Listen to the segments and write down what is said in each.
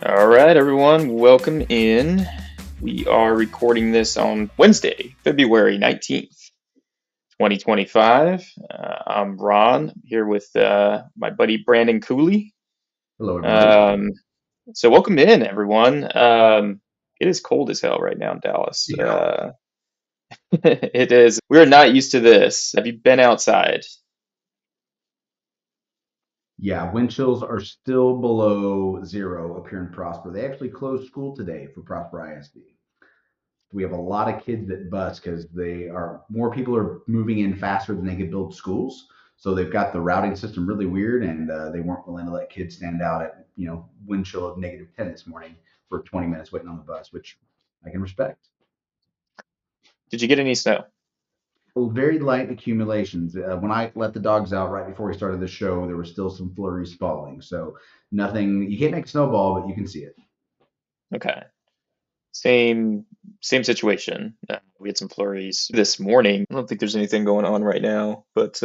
All right, everyone, welcome in. We are recording this on Wednesday, February 19th, 2025. I'm Ron here with my buddy Brandon Cooley. Hello, everybody. Um, so, welcome in, everyone. It is cold as hell right now in Dallas. Yeah. It is. We are not used to this. Have you been outside? Yeah, wind chills are still below zero up here in Prosper. They actually closed school today for Prosper ISD. We have a lot of kids that bus because more people are moving in faster than they could build schools. So they've got the routing system really weird, and they weren't willing to let kids stand out at wind chill of -10 this morning for 20 minutes waiting on the bus, which I can respect. Did you get any snow? Very light accumulations. When I let the dogs out right before we started the show, there were still some flurries falling. So nothing. You can't make a snowball, but you can see it. Okay. Same same situation. We had some flurries this morning. I don't think there's anything going on right now, but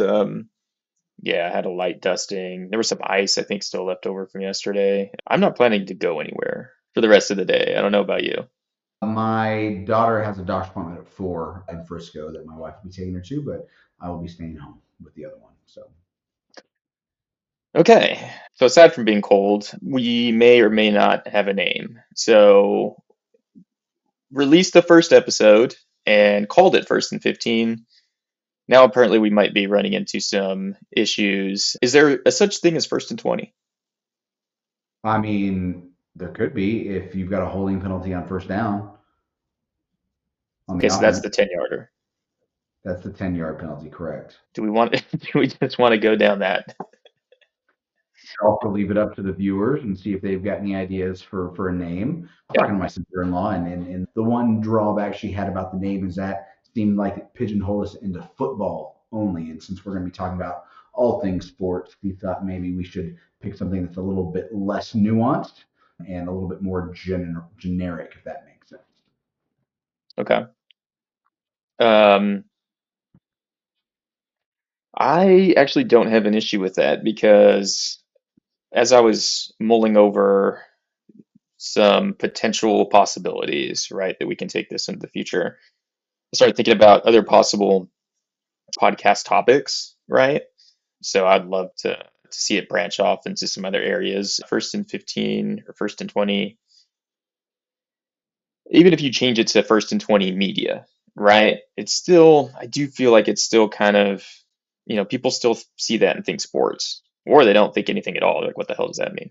yeah, I had a light dusting. There was some ice, I think, still left over from yesterday. I'm not planning to go anywhere for the rest of the day. I don't know about you. My daughter has a doctor's appointment at 4 in Frisco that my wife will be taking her to, but I will be staying home with the other one. So Okay. So aside from being cold, we may or may not have a name. So released the first episode and called it First and 15. Now apparently we might be running into some issues. Is there a such thing as First and 20? I mean, there could be if you've got a holding penalty on first down on the Okay, so that's offense. the 10-yarder. That's the 10-yard penalty, correct? Do we want do we just want to go down that? Also leave it up to the viewers and see if they've got any ideas for a name. I'm Yeah. talking to my sister-in-law, and the one drawback she had about the name is that it seemed like it pigeonholed us into football only. And since we're going to be talking about all things sports, we thought maybe we should pick something that's a little bit less nuanced and a little bit more generic, if that makes sense. Okay. Um, I actually don't have an issue with that because as I was mulling over some potential possibilities, right, that we can take this into the future, I started thinking about other possible podcast topics, right? So I'd love to see it branch off into some other areas. First and 15 or first and 20, even if you change it to first and 20 media, right? It's still, I do feel like it's still kind of, people still see that and think sports, or they don't think anything at all. They're like, what the hell does that mean?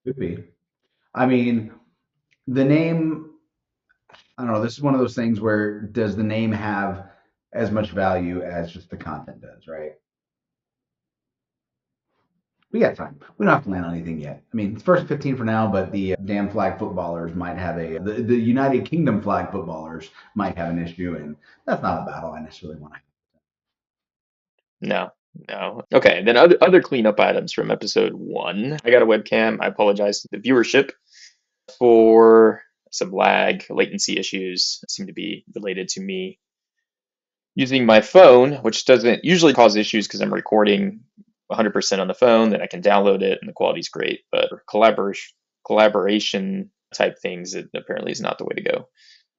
Could be. I mean, the name, I don't know, this is one of those things where does the name have as much value as just the content does, right? We got time. We don't have to land on anything yet. I mean, it's first and 15 for now, but the damn flag footballers might have the United Kingdom flag footballers might have an issue, and that's not a battle I necessarily want to. No, no. Okay, then other cleanup items from episode one. I got a webcam. I apologize to the viewership for some lag, latency issues seem to be related to me using my phone, which doesn't usually cause issues because I'm recording 100% on the phone. Then I can download it and the quality's great. But for collaboration type things, it apparently is not the way to go.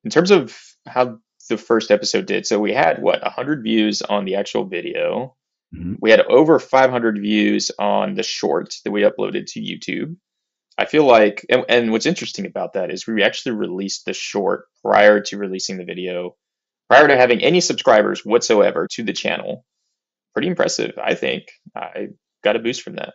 In terms of how the first episode did, so we had what 100 views on the actual video. Mhm. We had over 500 views on the short that we uploaded to YouTube. I feel like, and what's interesting about that is we actually released the short prior to releasing the video, prior to having any subscribers whatsoever to the channel. Pretty impressive, I think. I got a boost from that.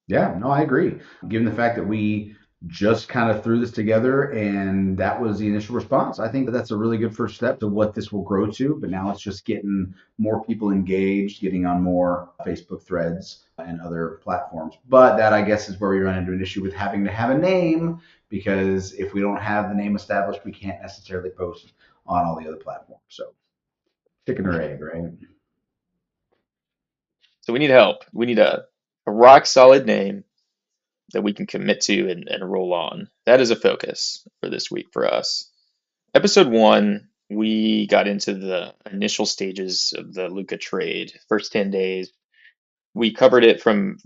Yeah, no, I agree. Given the fact that we just kind of threw this together and that was the initial response, I think that that's a really good first step to what this will grow to. But now it's just getting more people engaged, getting on more Facebook threads and other platforms. But that, I guess, is where we run into an issue with having to have a name because if we don't have the name established, we can't necessarily post on all the other platforms. So chicken or egg, right? So we need help. We need a rock solid name that we can commit to and roll on. That is a focus for this week for us. Episode one, we got into the initial stages of the Luka trade, first 10 days. We covered it from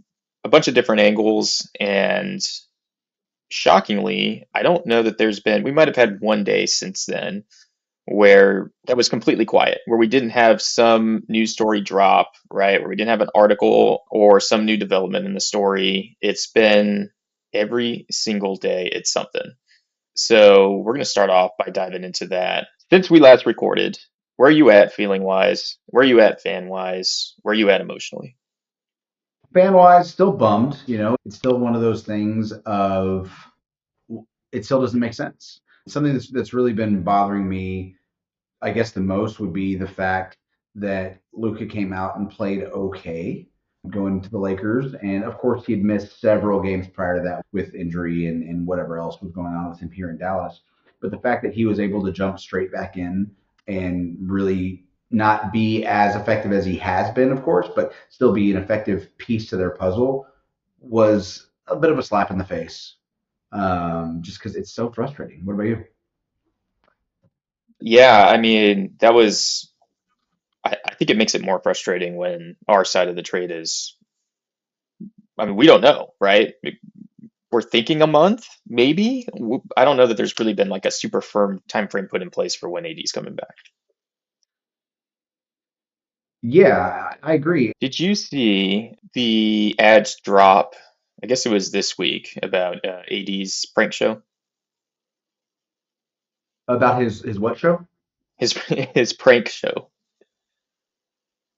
a bunch of different angles, and shockingly, I don't know that there's been, we might have had one day since then where that was completely quiet, where we didn't have some news story drop, right? Where we didn't have an article or some new development in the story. It's been every single day, it's something. So we're going to start off by diving into that. Since we last recorded, where are you at feeling wise? Where are you at fan wise? Where are you at emotionally? Fan wise, still bummed. It's still one of those things of it still doesn't make sense. Something that's really been bothering me, I guess the most would be the fact that Luka came out and played okay going to the Lakers. And of course, he'd missed several games prior to that with injury and whatever else was going on with him here in Dallas. But the fact that he was able to jump straight back in and really not be as effective as he has been, of course, but still be an effective piece to their puzzle was a bit of a slap in the face. Just because it's so frustrating. What about you? Yeah, I mean, that was, I think it makes it more frustrating when our side of the trade is, I mean, we don't know, right? We're thinking a month, maybe. I don't know that there's really been like a super firm time frame put in place for when AD's coming back. Yeah, I agree. Did you see the ads drop? I guess it was this week about AD's prank show. About his what show? His his prank show.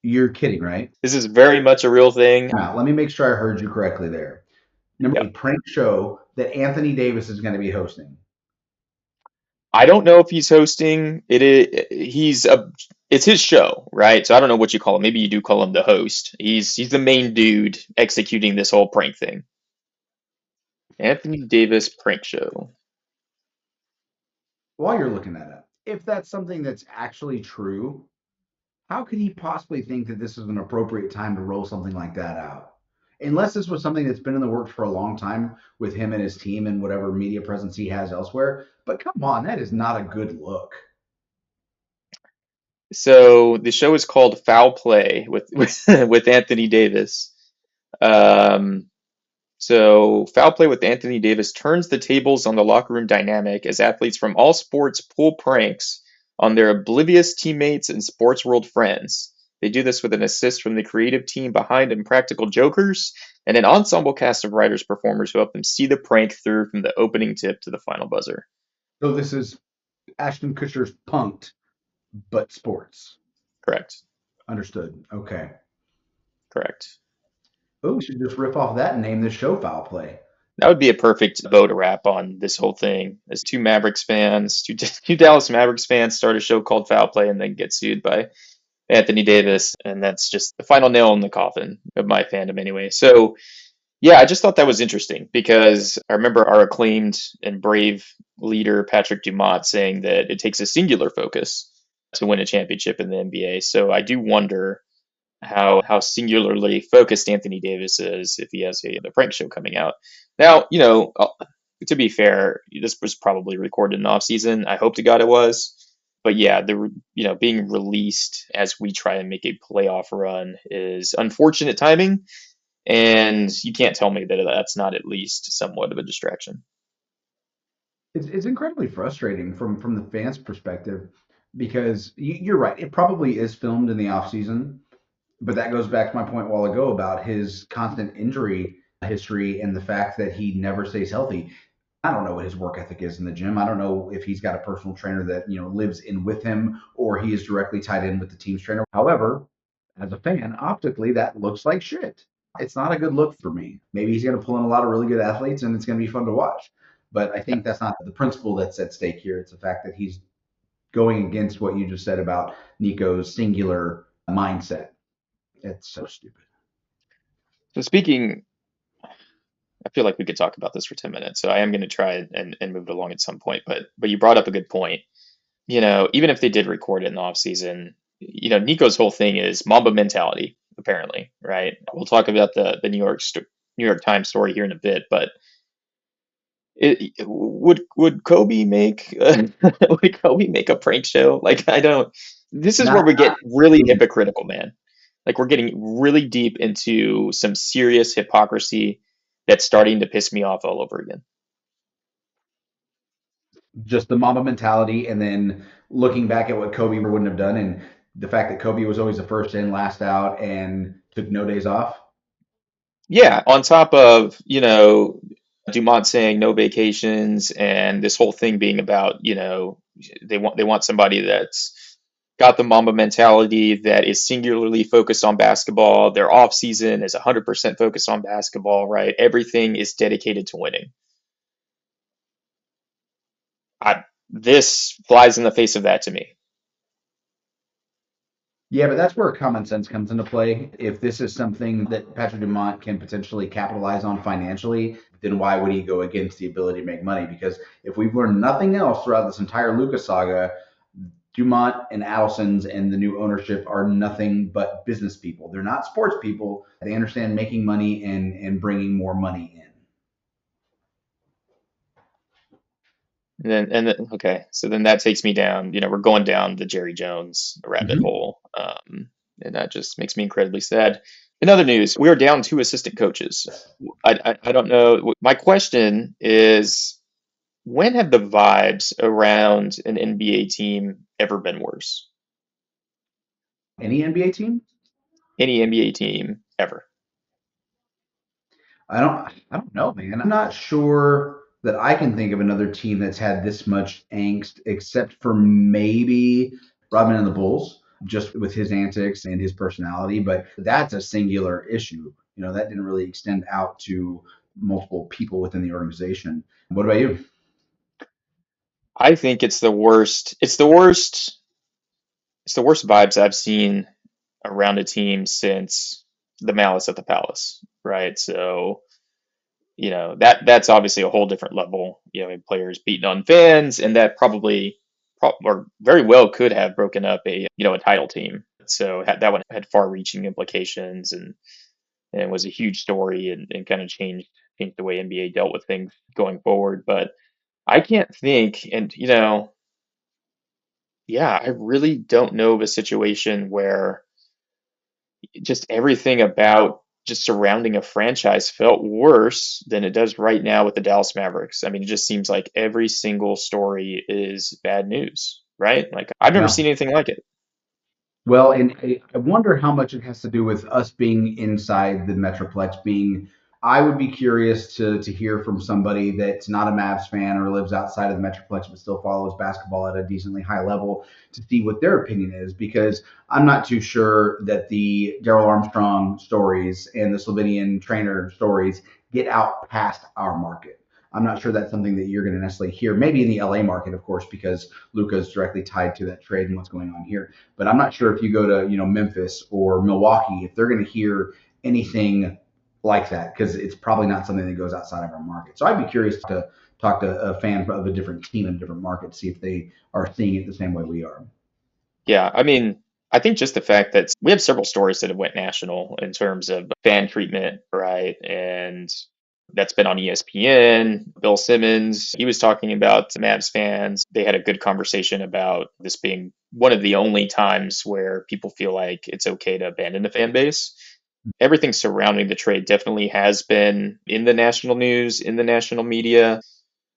You're kidding, right? This is very much a real thing. Now, let me make sure I heard you correctly there. Number Yeah. a prank show that Anthony Davis is going to be hosting. I don't know if he's hosting it. He's a. It's his show, right? So I don't know what you call him. Maybe you do call him the host. He's the main dude executing this whole prank thing. Anthony Davis prank show. While you're looking that up, if that's something that's actually true, how could he possibly think that this is an appropriate time to roll something like that out? Unless this was something that's been in the works for a long time with him and his team and whatever media presence he has elsewhere. But come on, that is not a good look. So the show is called Foul Play with Anthony Davis. Um, So, Foul Play with Anthony Davis turns the tables on the locker room dynamic as athletes from all sports pull pranks on their oblivious teammates and sports world friends. They do this with an assist from the creative team behind Impractical Jokers and an ensemble cast of writers performers who help them see the prank through from the opening tip to the final buzzer. So this is Ashton Kutcher's Punked, but sports. Correct. Understood. Okay. Correct. Oh, we should just rip off that and name this show Foul Play. That would be a perfect bow to wrap on this whole thing. As two Mavericks fans, two Dallas Mavericks fans start a show called Foul Play and then get sued by Anthony Davis, and that's just the final nail in the coffin of my fandom anyway. So yeah, I just thought that was interesting because I remember our acclaimed and brave leader Patrick Dumont saying that it takes a singular focus to win a championship in the NBA. So I do wonder how singularly focused Anthony Davis is if he has a prank show coming out. Now, to be fair, this was probably recorded in the off season. I hope to God it was. But yeah, the being released as we try and make a playoff run is unfortunate timing, and you can't tell me that that's not at least somewhat of a distraction. It's incredibly frustrating from the fans' perspective because you're right. It probably is filmed in the off season, but that goes back to my point a while ago about his constant injury history and the fact that he never stays healthy. I don't know what his work ethic is in the gym. I don't know if he's got a personal trainer that lives in with him or he is directly tied in with the team's trainer. However, as a fan, optically that looks like shit. It's not a good look for me. Maybe he's going to pull in a lot of really good athletes and it's going to be fun to watch. But I think that's not the principle that's at stake here. It's the fact that he's going against what you just said about Nico's singular mindset. It's so stupid. So speaking, I feel like we could talk about this for 10 minutes. So I am going to try and move it along at some point. But you brought up a good point. Even if they did record it in the off season, Nico's whole thing is Mamba mentality, apparently, right? We'll talk about the New York Times story here in a bit, but would Kobe make would Kobe make a prank show? Like I don't. This is where Not we get really hypocritical, man. Like we're getting really deep into some serious hypocrisy that's starting to piss me off all over again. just the Mamba mentality, and then looking back at what Kobe wouldn't have done, and the fact that Kobe was always the first in, last out, and took no days off. Yeah, on top of, Dumont saying no vacations and this whole thing being about, they want somebody that's got the Mamba mentality that is singularly focused on basketball. Their off season is 100% focused on basketball, right? Everything is dedicated to winning. This flies in the face of that to me. Yeah, but that's where common sense comes into play. If this is something that Patrick Dumont can potentially capitalize on financially, then why would he go against the ability to make money? Because if we've learned nothing else throughout this entire Lucas saga, Dumont and Adelson's and the new ownership are nothing but business people. They're not sports people. They understand making money and bringing more money in. Okay, so then that takes me down, we're going down the Jerry Jones rabbit Mm-hmm. hole. And that just makes me incredibly sad. In other news, we are down two assistant coaches. I don't know. My question is, when have the vibes around an NBA team ever been worse? Any NBA team? Any NBA team ever? I don't know, man. I'm not sure that I can think of another team that's had this much angst except for maybe Rodman and the Bulls, just with his antics and his personality, but that's a singular issue. That didn't really extend out to multiple people within the organization. What about you? I think it's the worst. It's the worst. It's the worst vibes I've seen around a team since the Malice at the Palace, right? So that's obviously a whole different level. Players beating on fans, and that probably, or very well could have broken up a title team. So that one had far-reaching implications, and was a huge story, and kind of changed the way NBA dealt with things going forward. But I can't think, and yeah, I really don't know of a situation where just everything about just surrounding a franchise felt worse than it does right now with the Dallas Mavericks. I mean, it just seems like every single story is bad news, right? Like, I've never Yeah. seen anything like it. Well, and I wonder how much it has to do with us being inside the Metroplex. I would be curious to hear from somebody that's not a Mavs fan or lives outside of the Metroplex but still follows basketball at a decently high level to see what their opinion is, because I'm not too sure that the Daryl Armstrong stories and the Slovenian trainer stories get out past our market. I'm not sure that's something that you're going to necessarily hear. Maybe in the LA market, of course, because Luka is directly tied to that trade and what's going on here. But I'm not sure if you go to Memphis or Milwaukee, if they're going to hear anything like that, because it's probably not something that goes outside of our market. So I'd be curious to talk to a fan of a different team in a different market, see if they are seeing it the same way we are. Yeah, I mean, I think just the fact that we have several stories that have went national in terms of fan treatment, right? And that's been on ESPN. Bill Simmons, he was talking about the Mavs fans. They had a good conversation about this being one of the only times where people feel like it's okay to abandon the fan base. Everything surrounding the trade definitely has been in the national news, in the national media.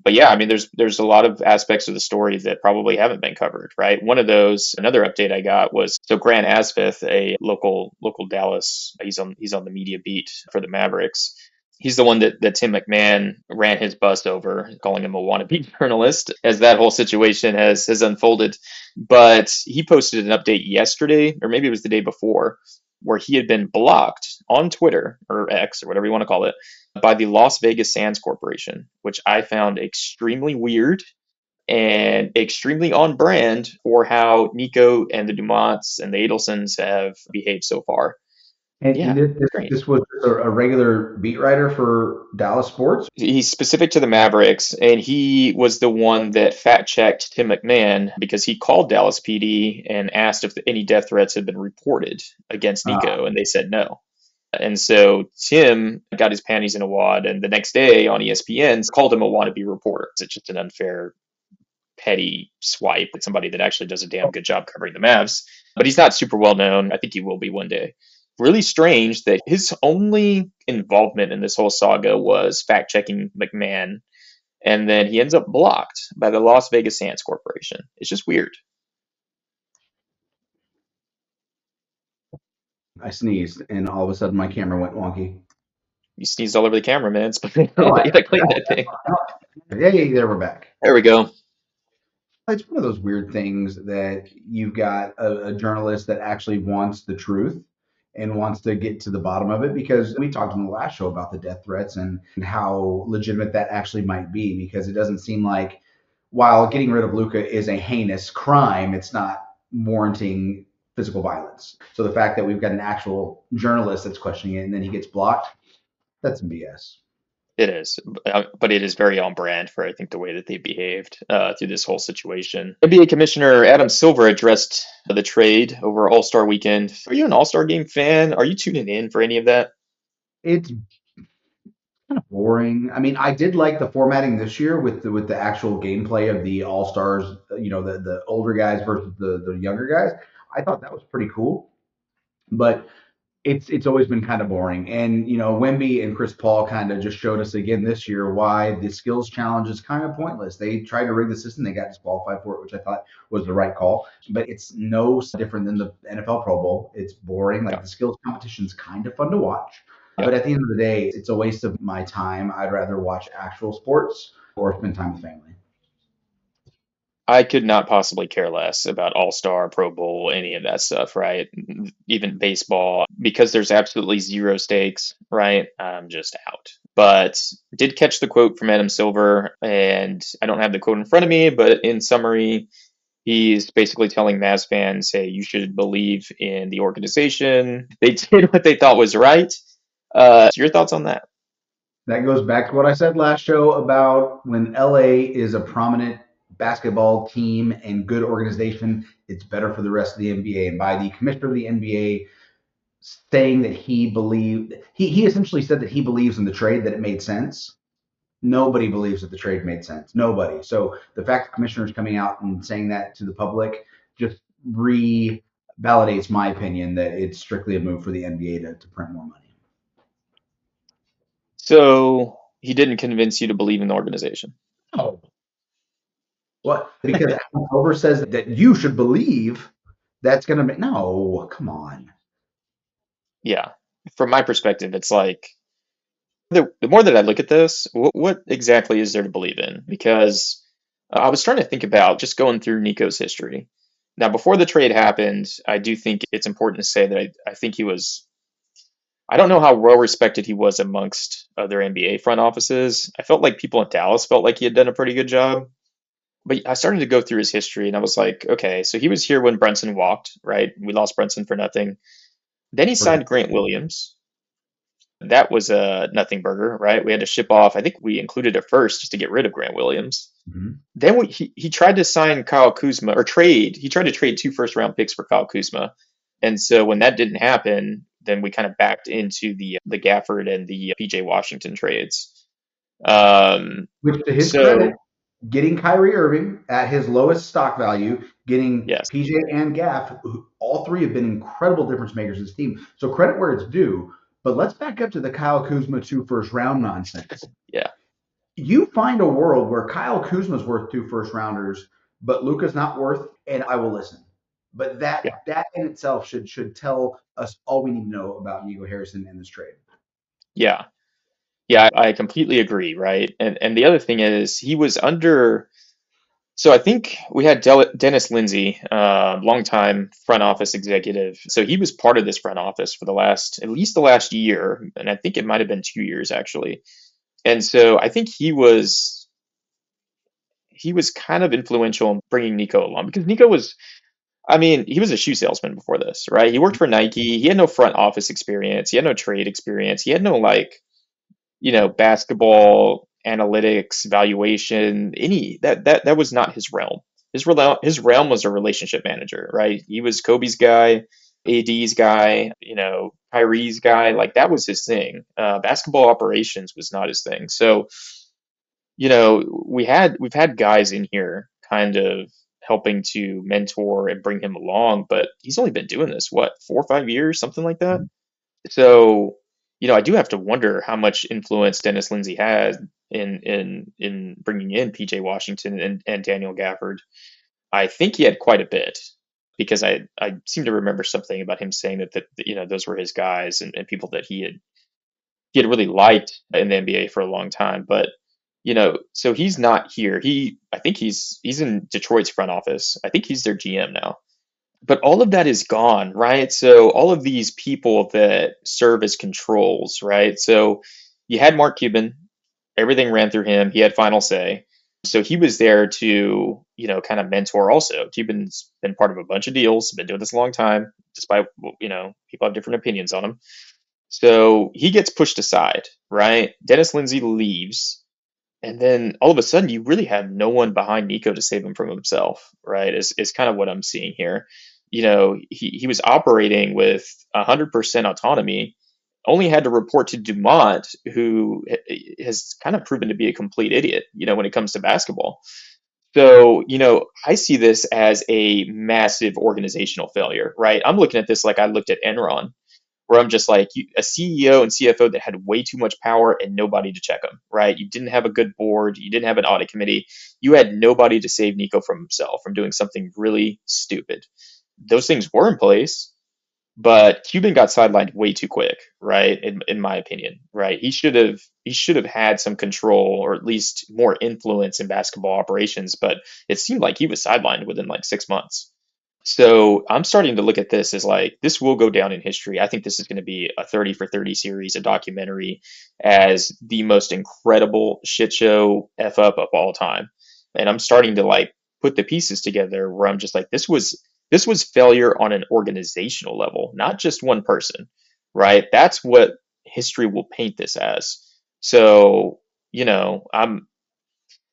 But yeah, I mean, there's a lot of aspects of the story that probably haven't been covered, right? One of those, another update I got was, so Grant Asfith, a local Dallas, he's on the media beat for the Mavericks. He's the one that Tim McMahon ran his bus over, calling him a wannabe journalist, as that whole situation has unfolded. But he posted an update yesterday, or maybe it was the day before, where he had been blocked on Twitter or X or whatever you want to call it by the Las Vegas Sands Corporation, which I found extremely weird and extremely on brand for how Nico and the Dumonts and the Adelsons have behaved so far. And Yeah, this, this, strange. this was a regular beat writer for Dallas sports. He's specific to the Mavericks, and he was the one that fact checked Tim McMahon because he called Dallas PD and asked if any death threats had been reported against Uh, Nico, and they said no. And so Tim got his panties in a wad, and the next day on ESPN called him a wannabe reporter. It's just an unfair, petty swipe at somebody that actually does a damn good job covering the Mavs. But he's not super well known. I think he will be one day. Really strange that his only involvement in this whole saga was fact checking McMahon. and then he ends up blocked by the Las Vegas Sands Corporation. It's just weird. I sneezed, and all of a sudden my camera went wonky. You sneezed all over the camera, man. Oh, You gotta clean that thing. hey, there we're back. There we go. It's one of those weird things that you've got a journalist that actually wants the truth and wants to get to the bottom of it, because we talked in the last show about the death threats and how legitimate that actually might be, because it doesn't seem like, while getting rid of Luka is a heinous crime, it's not warranting physical violence. So the fact that we've got an actual journalist that's questioning it and then he gets blocked, that's some BS. It is, but it is very on brand for I think the way that they behaved through this whole situation. NBA Commissioner Adam Silver addressed the trade over All Star Weekend. Are you an All Star Game fan? Are you tuning in for any of that? It's kind of boring. I mean, I did like the formatting this year with the actual gameplay of the All Stars. The older guys versus the younger guys. I thought that was pretty cool, but it's always been kind of boring. And Wemby and Chris Paul kind of just showed us again this year why the skills challenge is kind of pointless. They tried to rig the system, they got disqualified for it, which I thought was the right call. But it's no different than the NFL Pro Bowl. It's boring. Like, Yeah, the skills competition is kind of fun to watch, yeah. but at the end of the day, it's a waste of my time. I'd rather watch actual sports or spend time with family. I could not possibly care less about All Star, Pro Bowl, any of that stuff, right? Even baseball, because there's absolutely zero stakes, right? I'm just out. But did catch the quote from Adam Silver, and I don't have the quote in front of me, but in summary, he's basically telling Mavs fans, hey, you should believe in the organization. They did what they thought was right. Your thoughts on that? That goes back to what I said last show about when LA is a prominent basketball team and good organization, it's better for the rest of the NBA. And by the commissioner of the NBA saying that he essentially said that he believes in the trade, that it made sense. Nobody believes that the trade made sense. Nobody. So the fact the commissioner is coming out and saying that to the public just validates my opinion that it's strictly a move for the NBA to print more money. So he didn't convince you to believe in the organization. Oh, what? Because Adam Silver says that you should believe that's going to make. No, come on. Yeah. From my perspective, it's like the more that I look at this, what exactly is there to believe in? Because I was trying to think about just going through Nico's history. Now, before the trade happened, I do think it's important to say that I think he was, I don't know how well respected he was amongst other NBA front offices. I felt like people in Dallas felt like he had done a pretty good job. But I started to go through his history and I was like, okay, so he was here when Brunson walked, right? We lost Brunson for nothing. Then he signed Grant Williams. That was a nothing burger, right? We had to ship off. I think we included it first just to get rid of Grant Williams. Mhm. Then he tried to sign Kyle Kuzma or trade. He tried to trade 2 first round picks for Kyle Kuzma, and so when that didn't happen, then we kind of backed into the Gafford and the PJ Washington trades. Um, Which, to his credit, so getting Kyrie Irving at his lowest stock value, getting yes, PJ and Gaff, all three have been incredible difference makers in this team. So credit where it's due. But let's back up to the Kyle Kuzma 2 first round nonsense. yeah, You find a world where Kyle Kuzma's worth 2 first rounders, but Luka's not worth, and I will listen. But yeah, that in itself should tell us all we need to know about Nico Harrison and this trade. yeah, yeah. I completely agree, right? And the other thing is he was under. So I think we had Dennis Lindsay, longtime front office executive. So he was part of this front office for at least the last year, and I think it might have been 2 years actually. And so I think he was kind of influential in bringing Nico along because Nico was, I mean, he was a shoe salesman before this, right? He worked for Nike. He had no front office experience. He had no trade experience. He had no like basketball analytics, valuation, any that was not his realm. His realm was a relationship manager, right? He was Kobe's guy, AD's guy, Kyrie's guy. Like that was his thing. Basketball operations was not his thing. So, we've had guys in here kind of helping to mentor and bring him along, but he's only been doing this, what, 4 or 5 years, something like that. So I do have to wonder how much influence Dennis Lindsey had in bringing in PJ Washington and Daniel Gafford. I think he had quite a bit because I seem to remember something about him saying that those were his guys and people that he had really liked in the NBA for a long time. But so he's not here. I think he's in Detroit's front office. I think he's their GM now. But all of that is gone, right? So all of these people that serve as controls, right? So you had Mark Cuban, everything ran through him. He had final say. So he was there to kind of mentor also. Cuban's been part of a bunch of deals, been doing this a long time, despite people have different opinions on him. So he gets pushed aside, right? Dennis Lindsay leaves. And then all of a sudden, you really have no one behind Nico to save him from himself, right? Is kind of what I'm seeing here. He was operating with 100% autonomy, only had to report to Dumont, who has kind of proven to be a complete idiot when it comes to basketball. So I see this as a massive organizational failure, right? I'm looking at this like I looked at Enron, where I'm just like a CEO and CFO that had way too much power and nobody to check them, right? You didn't have a good board, you didn't have an audit committee, you had nobody to save Nico from himself from doing something really stupid. Those things were in place, but Cuban got sidelined way too quick, right? In my opinion, right? He should have had some control or at least more influence in basketball operations, but it seemed like he was sidelined within like 6 months. So I'm starting to look at this as like this will go down in history. I think this is going to be a 30 for 30 series, a documentary, as the most incredible shit show F up of all time. And I'm starting to like put the pieces together where I'm just like this was failure on an organizational level, not just one person, right? That's what history will paint this as. So I'm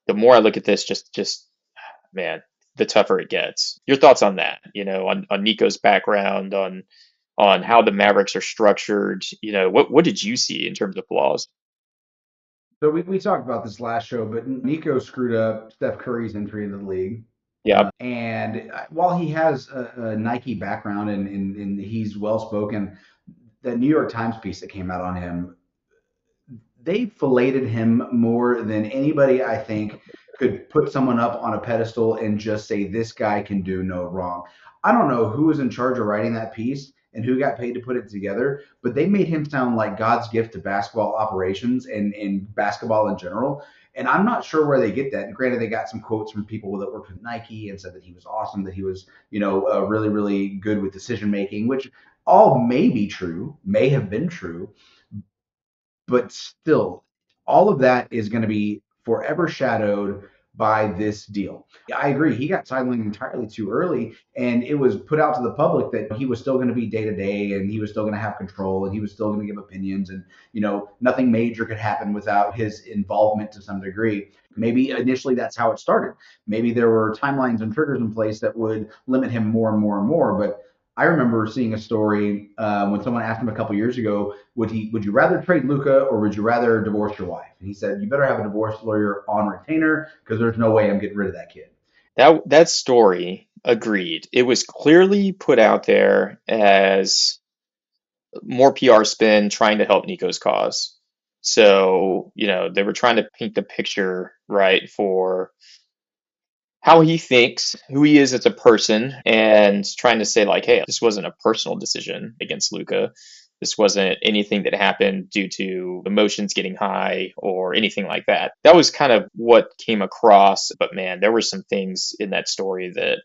the more I look at this, just man, the tougher it gets. Your thoughts on that? On Nico's background, on how the Mavericks are structured. What did you see in terms of flaws? So we talked about this last show, but Nico screwed up Steph Curry's entry into the league. Yeah, And while he has a Nike background and he's well spoken, the New York Times piece that came out on him, they filleted him more than anybody I think could put someone up on a pedestal and just say this guy can do no wrong. I don't know who was in charge of writing that piece and who got paid to put it together, but they made him sound like God's gift to basketball operations and basketball in general. And I'm not sure where they get that. And granted, they got some quotes from people that worked with Nike and said that he was awesome, that he was, really, really good with decision making, which all may be true, may have been true, but still, all of that is going to be forever shadowed by this deal. I agree. He got sidelined entirely too early, and it was put out to the public that he was still going to be day to day, and he was still going to have control, and he was still going to give opinions, and nothing major could happen without his involvement to some degree. Maybe initially that's how it started. Maybe there were timelines and triggers in place that would limit him more and more and more, but I remember seeing a story when someone asked him a couple years ago, would you rather trade Luka or would you rather divorce your wife? And he said, you better have a divorce lawyer on retainer because there's no way I'm getting rid of that kid. that story. Agreed. It was clearly put out there as more PR spin trying to help Nico's cause. So they were trying to paint the picture right for how he thinks, who he is as a person, and trying to say like, hey, this wasn't a personal decision against Luca. This wasn't anything that happened due to emotions getting high or anything like that. That was kind of what came across. But man, there were some things in that story that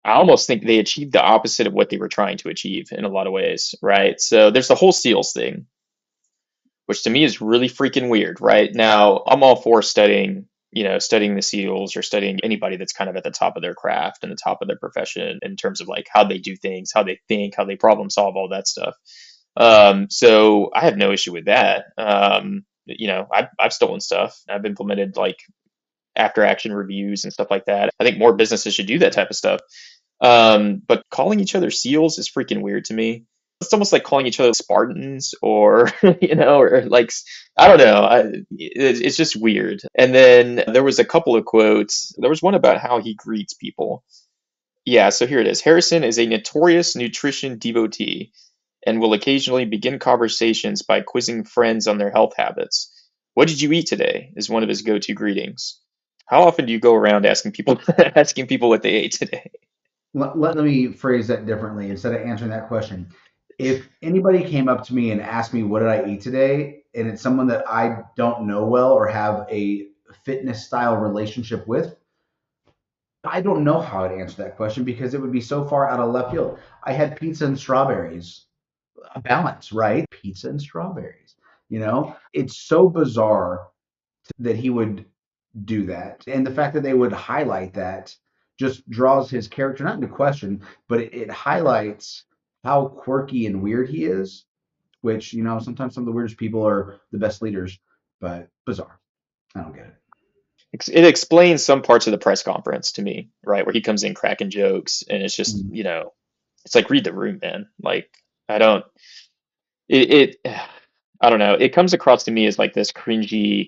I almost think they achieved the opposite of what they were trying to achieve in a lot of ways, right? So there's the whole seals thing, which to me is really freaking weird, right? Now, I'm all for studying the SEALs or studying anybody that's kind of at the top of their craft and the top of their profession in terms of like how they do things, how they think, how they problem solve, all that stuff. So I have no issue with that. I've stolen stuff. I've implemented like after action reviews and stuff like that. I think more businesses should do that type of stuff. But calling each other SEALs is freaking weird to me. It's almost like calling each other Spartans or, or like, I don't know. It's just weird. And then there was a couple of quotes. There was one about how he greets people. Yeah, so here it is. Harrison is a notorious nutrition devotee. and will occasionally begin conversations by quizzing friends on their health habits. What did you eat today? Is one of his go-to greetings. How often do you go around asking people asking people what they ate today? Let me phrase that differently instead of answering that question. If anybody came up to me and asked me what did I eat today, and it's someone that I don't know well or have a fitness style relationship with, I don't know how I'd answer that question because it would be so far out of left field. I had pizza and strawberries. A balance, right? Pizza and strawberries. It's so bizarre that he would do that. And the fact that they would highlight that just draws his character not into question, but it highlights how quirky and weird he is, which, sometimes some of the weirdest people are the best leaders, but bizarre. I don't get it. It explains some parts of the press conference to me, right, where he comes in cracking jokes, and it's just, Mm. it's like read the room, man. Like I don't, it I don't know. It comes across to me as like this cringy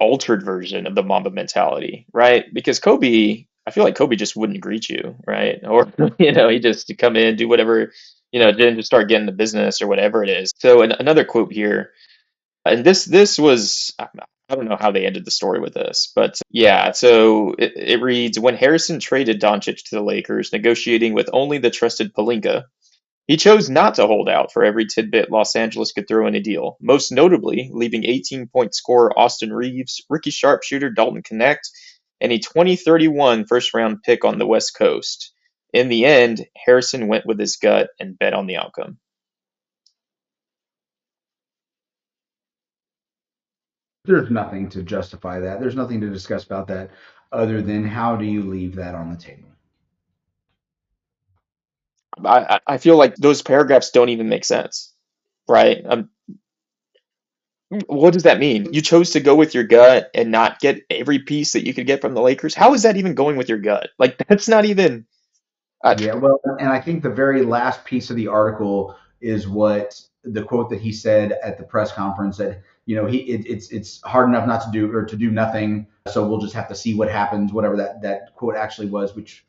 altered version of the Mamba mentality, right? Because Kobe, I feel like Kobe just wouldn't greet you, right? Or he just come in, do whatever, then just start getting the business or whatever it is. So another quote here, and this was I don't know how they ended the story with this, but yeah. So it reads, when Harrison traded Doncic to the Lakers, negotiating with only the trusted Palinka, he chose not to hold out for every tidbit Los Angeles could throw in a deal, most notably leaving 18-point scorer Austin Reeves, rookie sharpshooter Dalton Knecht, and a 2031 first round pick on the West Coast. In the end, Harrison went with his gut and bet on the outcome. There's nothing to justify that. There's nothing to discuss about that other than how do you leave that on the table? I feel like those paragraphs don't even make sense, right? What does that mean? You chose to go with your gut and not get every piece that you could get from the Lakers? How is that even going with your gut? Like, that's not even. Uh, Yeah, well, and I think the very last piece of the article is what the quote that he said at the press conference that it's hard enough not to do or to do nothing, so we'll just have to see what happens, whatever that quote actually was, which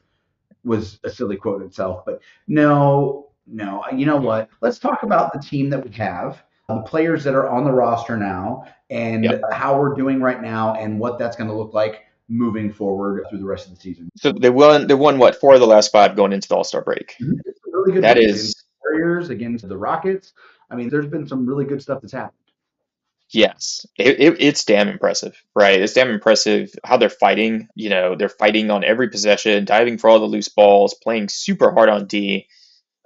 was a silly quote itself. But no, no, you know what? Let's talk about the team that we have, the players that are on the roster now, yeah. and how we're doing right now, and what that's going to look like moving forward through the rest of the season. So they won what, four of the last five going into the All-Star break. It's really good That wins against is, the Warriors, against the Rockets. I mean, there's been some really good stuff that's happened. yes, it's damn impressive, right? It's damn impressive how they're fighting. They're fighting on every possession, diving for all the loose balls, playing super hard on D.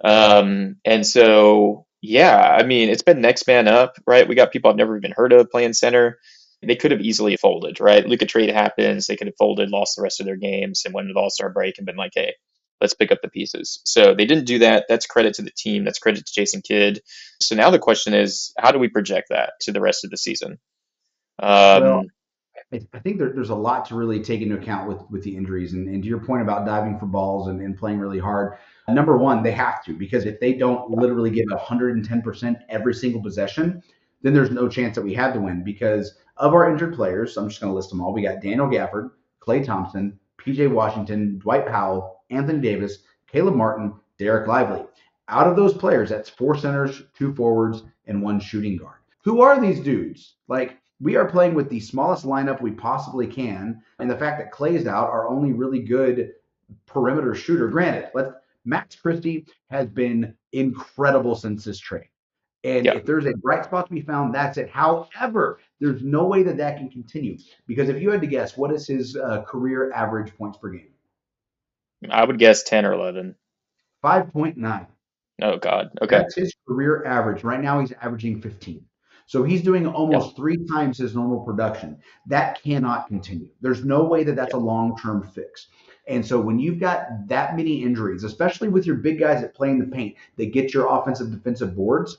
And so, yeah, I mean, it's been next man up, right? We got people I've never even heard of playing center. They could have easily folded, right? Luka trade happens. They could have folded, lost the rest of their games, and went to the All Star break and been like, hey, let's pick up the pieces. So they didn't do that. That's credit to the team. That's credit to Jason Kidd. So now the question is, how do we project that to the rest of the season? Well, Um, I think there's a lot to really take into account with the injuries. And to your point about diving for balls and playing really hard, number one, they have to, because if they don't literally give 110% every single possession, then there's no chance that we have to win. Because of our injured players, I'm just going to list them all. We got Daniel Gafford, Klay Thompson, PJ Washington, Dwight Powell, Anthony Davis, Caleb Martin, Derek Lively. Out of those players, that's four centers, two forwards, and one shooting guard. Who are these dudes? Like, we are playing with the smallest lineup we possibly can, and the fact that Clay's out, our only really good perimeter shooter. Granted, Max Christie has been incredible since this trade. And yeah, if there's a bright spot to be found, that's it. However, there's no way that that can continue, because if you had to guess, what is his career average points per game? I would guess 10 or 11. 5.9. Oh, God. Okay. That's his career average. Right now, he's averaging 15. So he's doing Yeah. almost three times his normal production. That cannot continue. There's no way that that's Yeah. a long term fix. And so when you've got that many injuries, especially with your big guys that play in the paint, that get your offensive defensive boards,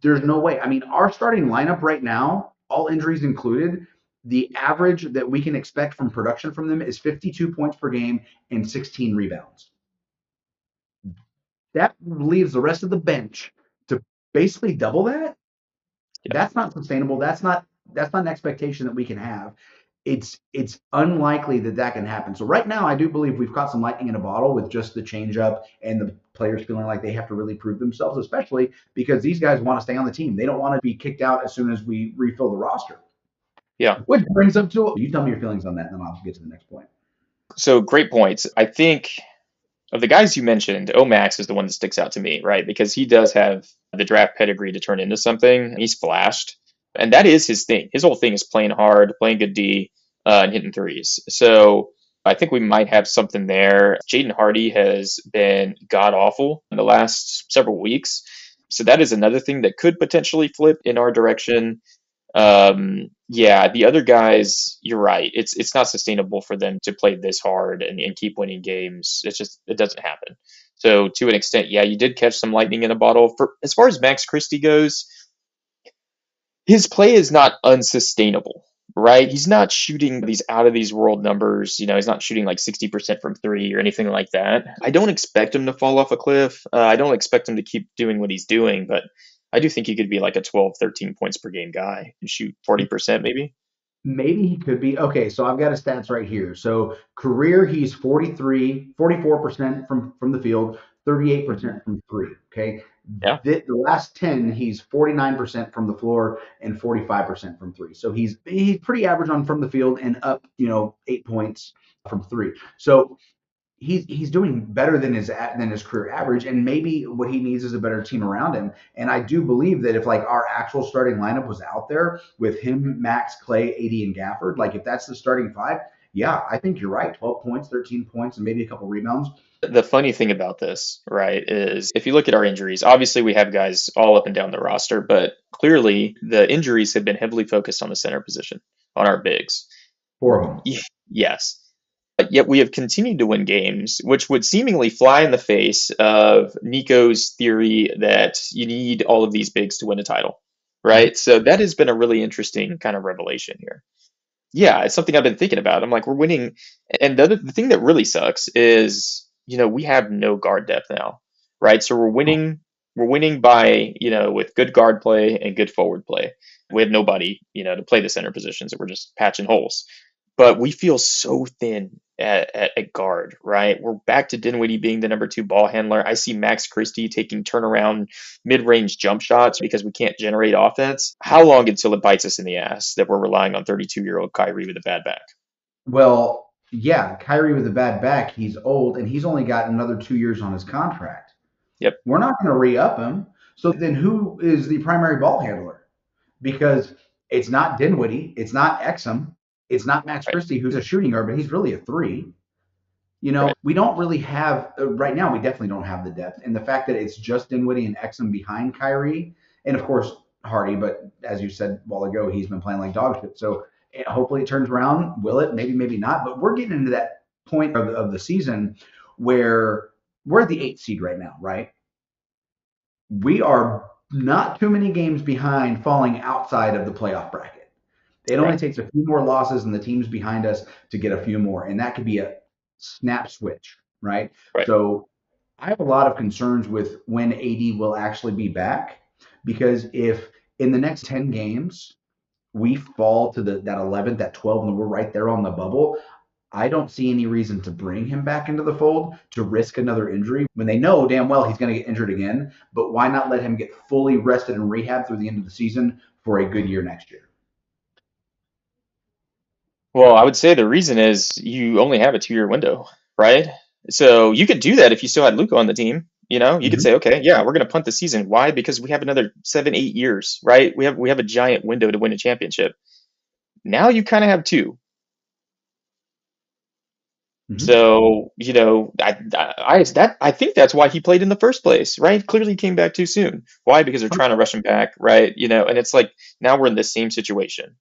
there's no way. I mean, our starting lineup right now, all injuries included, the average that we can expect from production from them is 52 points per game and 16 rebounds. That leaves the rest of the bench to basically double that. Yeah. That's not sustainable. That's not an expectation that we can have. it's unlikely that that can happen. So right now, I do believe we've caught some lightning in a bottle with just the changeup and the players feeling like they have to really prove themselves, especially because these guys want to stay on the team. They don't want to be kicked out as soon as we refill the roster. Yeah. Which brings up to you. Tell me your feelings on that, and then I'll get to the next point. So great points. I think of the guys you mentioned, Omax is the one that sticks out to me, right? Because he does have the draft pedigree to turn into something. He's flashed, and that is his thing. His whole thing is playing hard, playing good D, and hitting threes. So I think we might have something there. Jaden Hardy has been god awful in the last several weeks. So that is another thing that could potentially flip in our direction. Yeah, the other guys, you're right. It's not sustainable for them to play this hard and keep winning games. It's just it doesn't happen. So to an extent, yeah, you did catch some lightning in a bottle. For as far as Max Christie goes, his play is not unsustainable, right? He's not shooting these out of these world numbers. He's not shooting like 60% from three or anything like that. I don't expect him to fall off a cliff. I don't expect him to keep doing what he's doing, but I do think he could be like a 12, 13 points per game guy and shoot 40% maybe. Maybe he could be. Okay, so I've got his stats right here. So career, he's 44% from the field, 38% from three. Okay. Yeah. The last 10, he's 49% from the floor and 45% from three. So he's pretty average on from the field and up, 8 points from three. So he's doing better than his career average, and maybe what he needs is a better team around him. And I do believe that if like our actual starting lineup was out there with him, Max, Clay, AD, and Gafford, like if that's the starting five, yeah, I think you're right. 12 points, 13 points, and maybe a couple rebounds. The funny thing about this, right, is if you look at our injuries, obviously we have guys all up and down the roster, but clearly the injuries have been heavily focused on the center position, on our bigs. Four of them. Yes. But yet we have continued to win games, which would seemingly fly in the face of Nico's theory that you need all of these bigs to win a title, right? So that has been a really interesting kind of revelation here. Yeah, it's something I've been thinking about. I'm like, we're winning, and the thing that really sucks is, we have no guard depth now, right? So we're winning by, with good guard play and good forward play. We have nobody, to play the center positions, and we're just patching holes. But we feel so thin at guard, right? We're back to Dinwiddie being the number two ball handler. I see Max Christie taking turnaround mid-range jump shots because we can't generate offense. How long until it bites us in the ass that we're relying on 32-year-old Kyrie with a bad back? Well, yeah, Kyrie with a bad back, he's old, and he's only got another 2 years on his contract. Yep. We're not going to re-up him. So then who is the primary ball handler? Because it's not Dinwiddie, it's not Exum, it's not Max Right. Christie, who's a shooting guard, but he's really a three. Right. We don't really have right now. We definitely don't have the depth, and the fact that it's just Dinwiddie and Exum behind Kyrie, and of course Hardy. But as you said a while ago, he's been playing like dog shit. So hopefully it turns around. Will it? Maybe, maybe not. But we're getting into that point of the season where we're at the 8th seed right now, right? We are not too many games behind falling outside of the playoff bracket. It only Right. takes a few more losses and the teams behind us to get a few more, and that could be a snap switch, right? Right. So I have a lot of concerns with when AD will actually be back, because if in the next 10 games we fall to that 11th, that 12, and we're right there on the bubble, I don't see any reason to bring him back into the fold to risk another injury when they know damn well he's going to get injured again. But why not let him get fully rested and rehab through the end of the season for a good year next year? Well, I would say the reason is you only have a 2-year window, right? So you could do that if you still had Luka on the team. You could Mm-hmm. say, okay, yeah, we're going to punt the season. Why? Because we have another 7, 8 years, right? We have a giant window to win a championship. Now you kind of have two. Mm-hmm. So, I think that's why he played in the first place, right? Clearly came back too soon. Why? Because they're trying to rush him back, right? And it's like now we're in the same situation.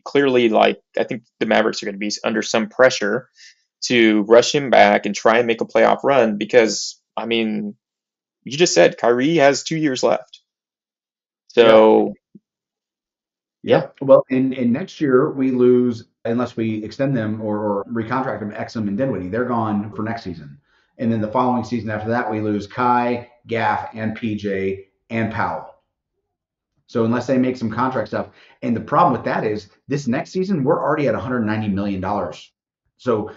Clearly, like I think the Mavericks are going to be under some pressure to rush him back and try and make a playoff run because I mean, you just said Kyrie has 2 years left. Yeah. So, yeah, Yep. Well, in next year we lose unless we extend them or recontract them, Exum and Dinwiddie. They're gone for next season. And then the following season after that, we lose Kai, Gaff, and PJ and Powell. So unless they make some contract stuff, and the problem with that is this next season we're already at 190 million dollars. So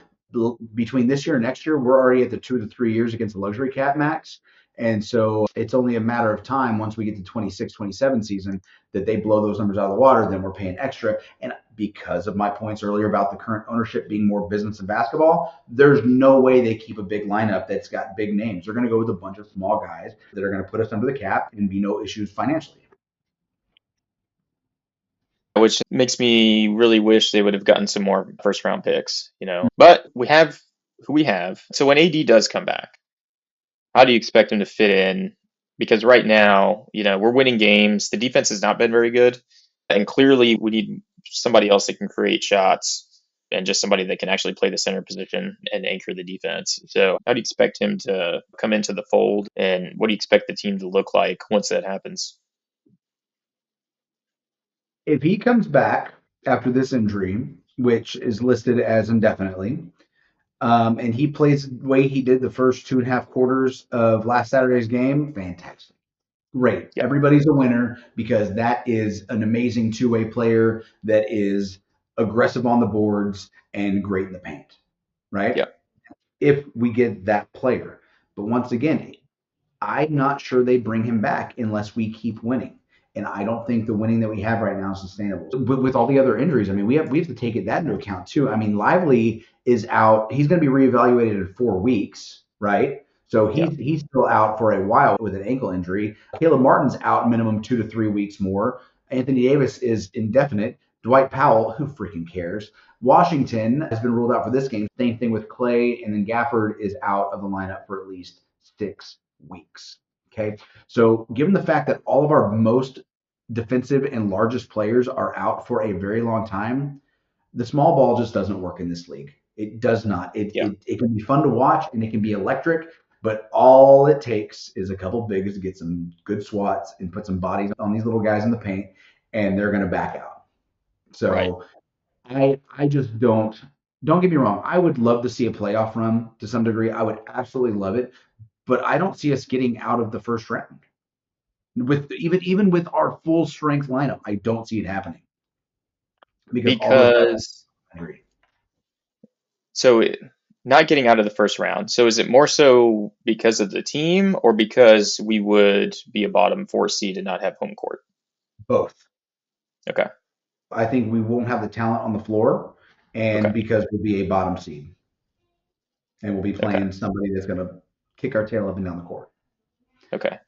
between this year and next year, we're already at the 2 to 3 years against the luxury cap max. And so it's only a matter of time once we get to 26, 27 season that they blow those numbers out of the water. Then we're paying extra. And because of my points earlier about the current ownership being more business than basketball, there's no way they keep a big lineup that's got big names. They're going to go with a bunch of small guys that are going to put us under the cap and be no issues financially. Which makes me really wish they would have gotten some more first round picks, you know. But we have who we have. So when AD does come back, how do you expect him to fit in? Because right now, you know, we're winning games. The defense has not been very good. And clearly we need somebody else that can create shots and just somebody that can actually play the center position and anchor the defense. So how do you expect him to come into the fold? And what do you expect the team to look like once that happens? If he comes back after this injury, which is listed as indefinitely, and he plays the way he did the first 2.5 quarters of last Saturday's game, fantastic. Great. Yeah, Everybody's a winner because that is an amazing two-way player that is aggressive on the boards and great in the paint, right? yeah, If we get that player. But once again, I'm not sure they bring him back unless we keep winning. And I don't think the winning that we have right now is sustainable. With all the other injuries, I mean, we have to take that into account too. I mean, Lively is out. He's going to be reevaluated in 4 weeks, right? So yeah, he's still out for a while with an ankle injury. Caleb Martin's out minimum 2 to 3 weeks more. Anthony Davis is indefinite. Dwight Powell, who freaking cares? Washington has been ruled out for this game. Same thing with Clay, and then Gafford is out of the lineup for at least 6 weeks. Okay. So, given the fact that all of our most defensive and largest players are out for a very long time, the small ball just doesn't work in this league. It does not. yeah. It can be fun to watch and it can be electric, but all it takes is a couple bigs to get some good swats and put some bodies on these little guys in the paint, and they're going to back out. Right. So, I just don't get me wrong. I would love to see a playoff run to some degree. I would absolutely love it, but I don't see us getting out of the first round with even with our full strength lineup. I don't see it happening because all those guys Because agree. so not getting out of the first round. So is it more so because of the team or because we would be a bottom four seed and not have home court? Both. Okay. I think we won't have the talent on the floor, and Okay. because we'll be a bottom seed and we'll be Okay. playing somebody that's going to kick our tail up and down the court. Okay.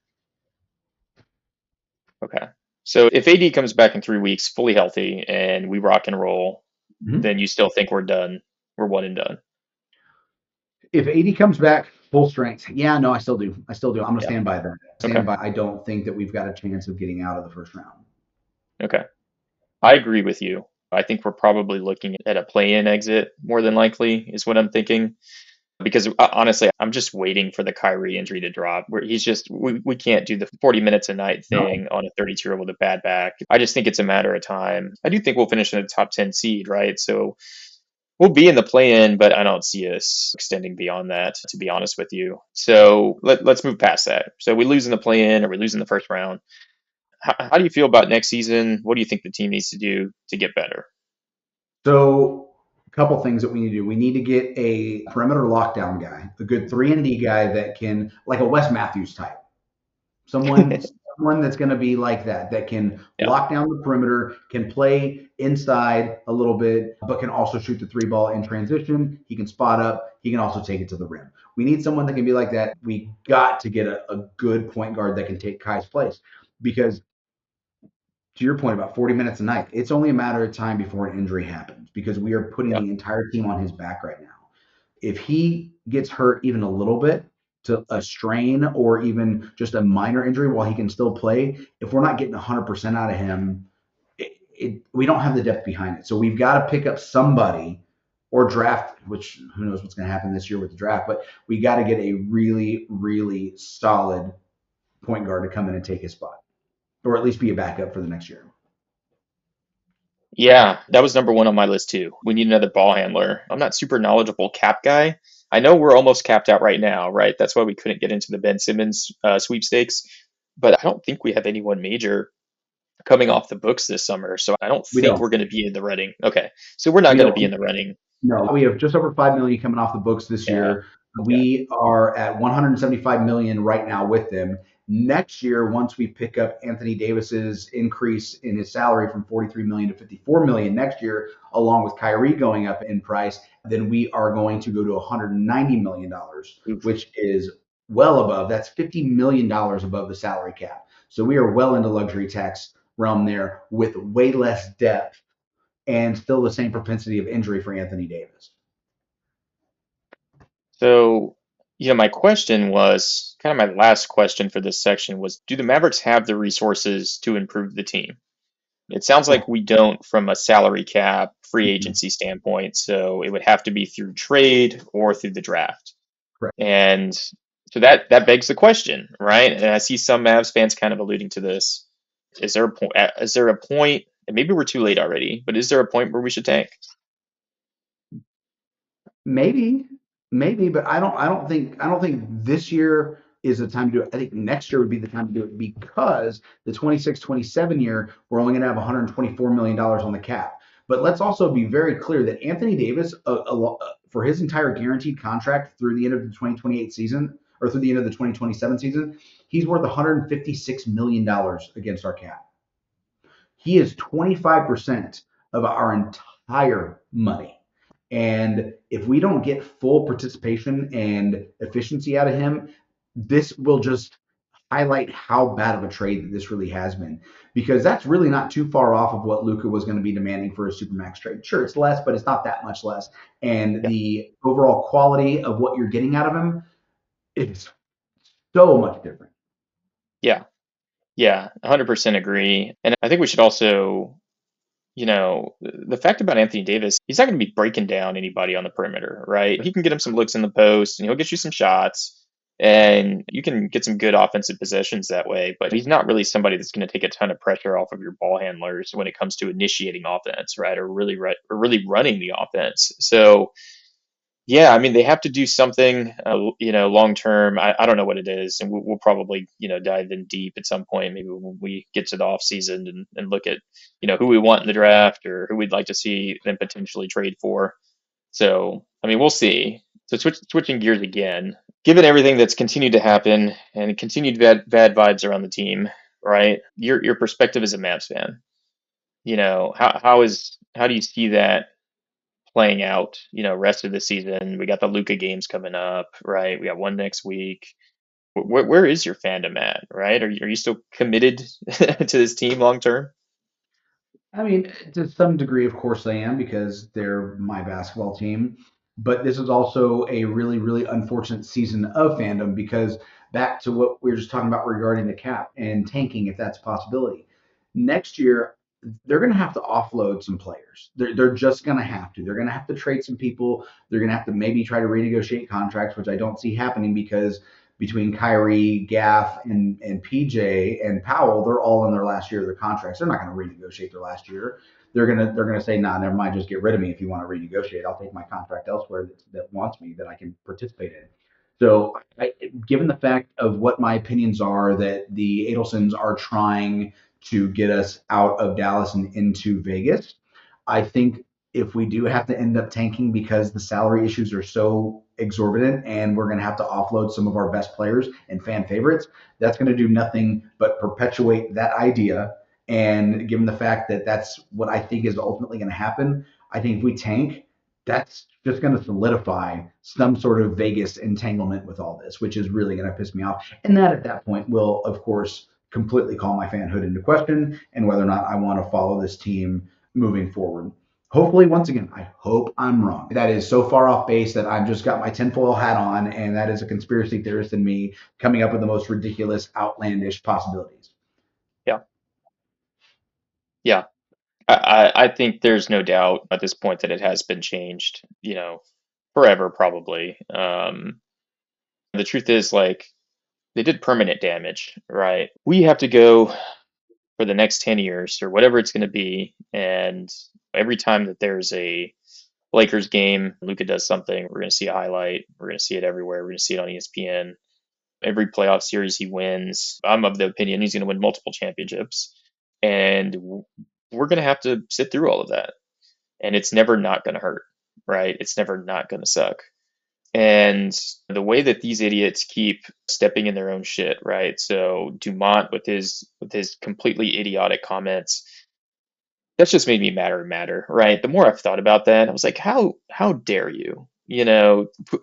Okay. So if AD comes back in 3 weeks fully healthy and we rock and roll, Mm-hmm. then you still think we're done. We're one and done. If AD comes back full strength, yeah, no, I still do. I still do. I'm going to Yeah. stand by that. Okay. Stand by. I don't think that we've got a chance of getting out of the first round. Okay. I agree with you. I think we're probably looking at a play-in exit more than likely is what I'm thinking. Because honestly, I'm just waiting for the Kyrie injury to drop. Where he's just we can't do the 40 minutes a night No. thing on a 32-year-old with a bad back. I just think it's a matter of time. I do think we'll finish in a top 10 seed, right? So we'll be in the play-in, but I don't see us extending beyond that, to be honest with you. So let's move past that. So we lose in the play-in or we lose in the first round. How do you feel about next season? What do you think the team needs to do to get better? So, a couple things that we need to do. We need to get a perimeter lockdown guy, a good 3-and-D guy that can, like a Wes Matthews type, someone that's going to be like that can Yeah, lock down the perimeter, can play inside a little bit, but can also shoot the three ball in transition. He can spot up. He can also take it to the rim. We need someone that can be like that. We got to get a good point guard that can take Kai's place because to your point about 40 minutes a night, it's only a matter of time before an injury happens because we are putting yeah, the entire team on his back right now. If he gets hurt even a little bit to a strain or even just a minor injury while he can still play, if we're not getting 100% out of him, we don't have the depth behind it. So we've got to pick up somebody or draft, which who knows what's going to happen this year with the draft, but we got to get a really, really solid point guard to come in and take his spot or at least be a backup for the next year. yeah. That was number one on my list too. We need another ball handler. I'm not super knowledgeable cap guy. I know we're almost capped out right now, right? That's why we couldn't get into the Ben Simmons sweepstakes. But I don't think we have anyone major. coming off the books this summer, so I don't We think don't. we're going to be in the running. Okay, so we're not We going to be in don't. the running. No, we have just over 5 million coming off the books this Yeah. year. Okay. We are at 175 million right now with them. Next year, once we pick up Anthony Davis's increase in his salary from 43 million to 54 million next year, along with Kyrie going up in price, then we are going to go to 190 million dollars, Oof. which is well above. That's 50 million dollars above the salary cap. So we are well into luxury tax realm there with way less depth and still the same propensity of injury for Anthony Davis. So, my question was kind of my last question for this section was, do the Mavericks have the resources to improve the team? It sounds like we don't from a salary cap, free Mhm. agency standpoint, so it would have to be through trade or through the draft. Correct. And so that begs the question, right? And I see some Mavs fans kind of alluding to this. Is there a point? Is there a point? And maybe we're too late already, but is there a point where we should tank? Maybe, maybe, but I don't think this year is the time to do it. I think next year would be the time to do it because the 26-27 year, we're only going to have $124 million on the cap. But let's also be very clear that Anthony Davis, for his entire guaranteed contract through the end of the 2028 season or through the end of the 2027 season, he's worth $156 million against our cap. He is 25% of our entire money. And if we don't get full participation and efficiency out of him, this will just highlight how bad of a trade that this really has been. Because that's really not too far off of what Luka was going to be demanding for a Supermax trade. Sure, it's less, but it's not that much less. And Yeah, the overall quality of what you're getting out of him is so much different. yeah, yeah, 100% agree. And I think we should also, the fact about Anthony Davis, he's not going to be breaking down anybody on the perimeter, right? He can get him some looks in the post and he'll get you some shots and you can get some good offensive possessions that way, but he's not really somebody that's going to take a ton of pressure off of your ball handlers when it comes to initiating offense, right? Or really running the offense. So, yeah, I mean, they have to do something, long term. I don't know what it is, and we'll probably, dive in deep at some point, maybe when we get to the off season and look at, who we want in the draft or who we'd like to see them potentially trade for. So, I mean, we'll see. So switching gears again, given everything that's continued to happen and continued bad vibes around the team, right? Your perspective as a Mavs fan, how do you see that playing out, rest of the season? We got the Luka games coming up, right? We got one next week. Where is your fandom at, right? Are you still committed to this team long term? I mean, to some degree, of course, I am because they're my basketball team. But this is also a really, really unfortunate season of fandom because back to what we were just talking about regarding the cap and tanking, if that's a possibility. Next year, they're going to have to offload some players. They're just going to have to. They're going to have to trade some people. They're going to have to maybe try to renegotiate contracts, which I don't see happening because between Kyrie, Gaff, and PJ and Powell, they're all in their last year of their contracts. They're not going to renegotiate their last year. They're gonna say, nah, never mind, just get rid of me if you want to renegotiate. I'll take my contract elsewhere that wants me that I can participate in. So, given the fact of what my opinions are that the Adelsons are trying to get us out of Dallas and into Vegas, I think if we do have to end up tanking because the salary issues are so exorbitant and we're going to have to offload some of our best players and fan favorites, that's going to do nothing but perpetuate that idea. And given the fact that that's what I think is ultimately going to happen, I think if we tank, that's just going to solidify some sort of Vegas entanglement with all this, which is really going to piss me off. And that at that point will, of course, completely call my fanhood into question and whether or not I want to follow this team moving forward. Hopefully, once again, I hope I'm wrong. That is so far off base that I've just got my tinfoil hat on, and that is a conspiracy theorist in me coming up with the most ridiculous, outlandish possibilities. Yeah, yeah. I think there's no doubt at this point that it has been changed, forever probably. The truth is, like, they did permanent damage, right? We have to go for the next 10 years or whatever it's going to be. And every time that there's a Lakers game, Luka does something, we're going to see a highlight. We're going to see it everywhere. We're going to see it on ESPN. Every playoff series he wins, I'm of the opinion he's going to win multiple championships. and we're going to have to sit through all of that. And it's never not going to hurt, right? It's never not going to suck. And the way that these idiots keep stepping in their own shit, right? So Dumont with his completely idiotic comments, that's just made me madder and madder, right? The more I've thought about that, I was like, how dare you,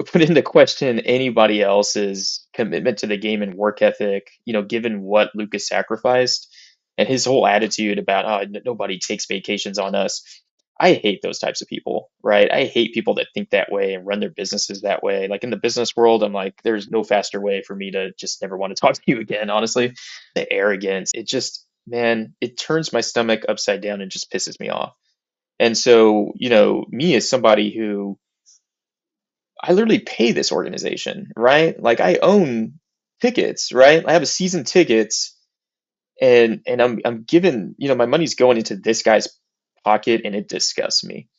put into question anybody else's commitment to the game and work ethic, given what Lucas sacrificed and his whole attitude about, oh, nobody takes vacations on us. I hate those types of people, right? I hate people that think that way and run their businesses that way. Like in the business world, I'm like, there's no faster way for me to just never want to talk to you again, honestly. The arrogance, it just, man, it turns my stomach upside down and just pisses me off. And so, me as somebody who I literally pay this organization, right? Like I own tickets, right? I have a season tickets and I'm given, my money's going into this guy's pocket and it disgusts me.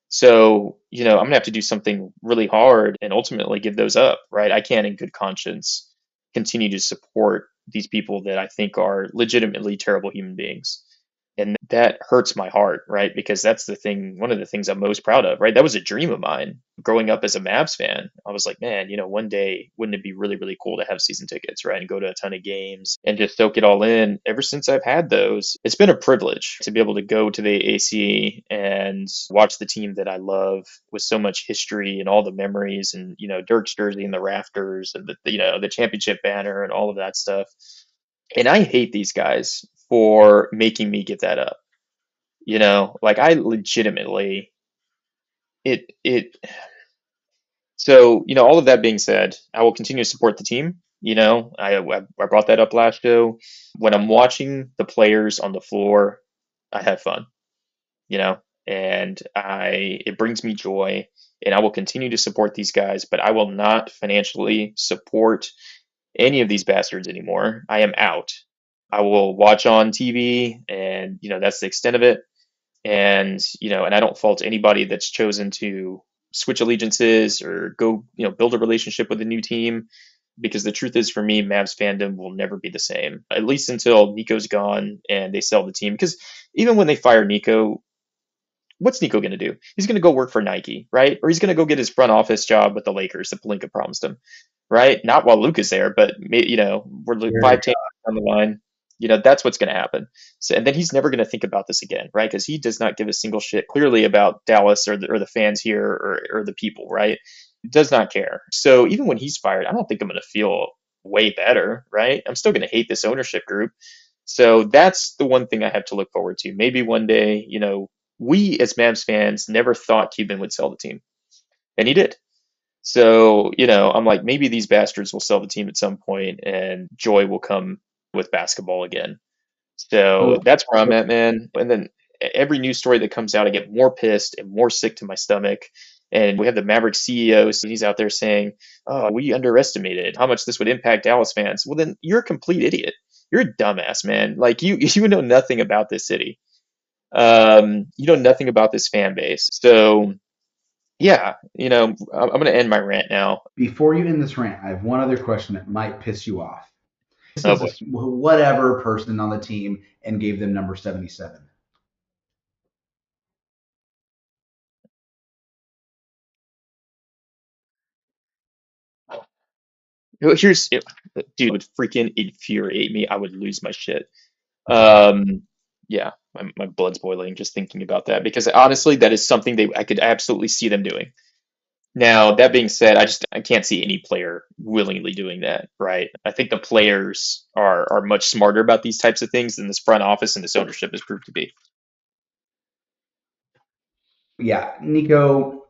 So, I'm gonna have to do something really hard and ultimately give those up, right? I can't in good conscience continue to support these people that I think are legitimately terrible human beings. And that hurts my heart, right? Because that's the thing, one of the things I'm most proud of, right? That was a dream of mine growing up as a Mavs fan. I was like, man, one day wouldn't it be really, really cool to have season tickets, right? And go to a ton of games and just soak it all in. Ever since I've had those, it's been a privilege to be able to go to the AC and watch the team that I love with so much history and all the memories and, Dirk's jersey in the rafters and the championship banner and all of that stuff. And I hate these guys for making me give that up. Like I legitimately it so, all of that being said, I will continue to support the team. I brought that up last show. When I'm watching the players on the floor, I have fun, you know, and I it brings me joy and I will continue to support these guys, but I will not financially support any of these bastards anymore. I am out. I will watch on TV and, that's the extent of it. And, and I don't fault anybody that's chosen to switch allegiances or go, build a relationship with a new team because the truth is for me, Mavs fandom will never be the same, at least until Nico's gone and they sell the team. Because even when they fire Nico, what's Nico going to do? He's going to go work for Nike, right? Or he's going to go get his front office job with the Lakers that Pelinka promised him, right? Not while Luka's there, but we're like Very 5 10 down the line. That's what's going to happen. So, and then he's never going to think about this again, right? Because he does not give a single shit clearly about Dallas or the fans here or the people, right? Does not care. So even when he's fired, I don't think I'm going to feel way better, right? I'm still going to hate this ownership group. So that's the one thing I have to look forward to. Maybe one day, we as Mavs fans never thought Cuban would sell the team, and he did. So, I'm like, maybe these bastards will sell the team at some point and joy will come with basketball again. So so that's where I'm at, man. And then every news story that comes out, I get more pissed and more sick to my stomach. And we have the Maverick CEO, so he's out there saying, "Oh, we underestimated how much this would impact Dallas fans." Well, then you're a complete idiot. You're a dumbass, man. Like you know nothing about this city. You know nothing about this fan base. So yeah, I'm gonna end my rant now. before you end this rant, I have one other question that might piss you off. This Oh is boy. this whatever person on the team and gave them number 77. Here's, dude, would freaking infuriate me. I would lose my shit. Um, yeah, my blood's boiling just thinking about that because honestly, that is something I could absolutely see them doing. Now, that being said, I can't see any player willingly doing that, right? I think the players are much smarter about these types of things than this front office and this ownership has proved to be. Yeah, Nico,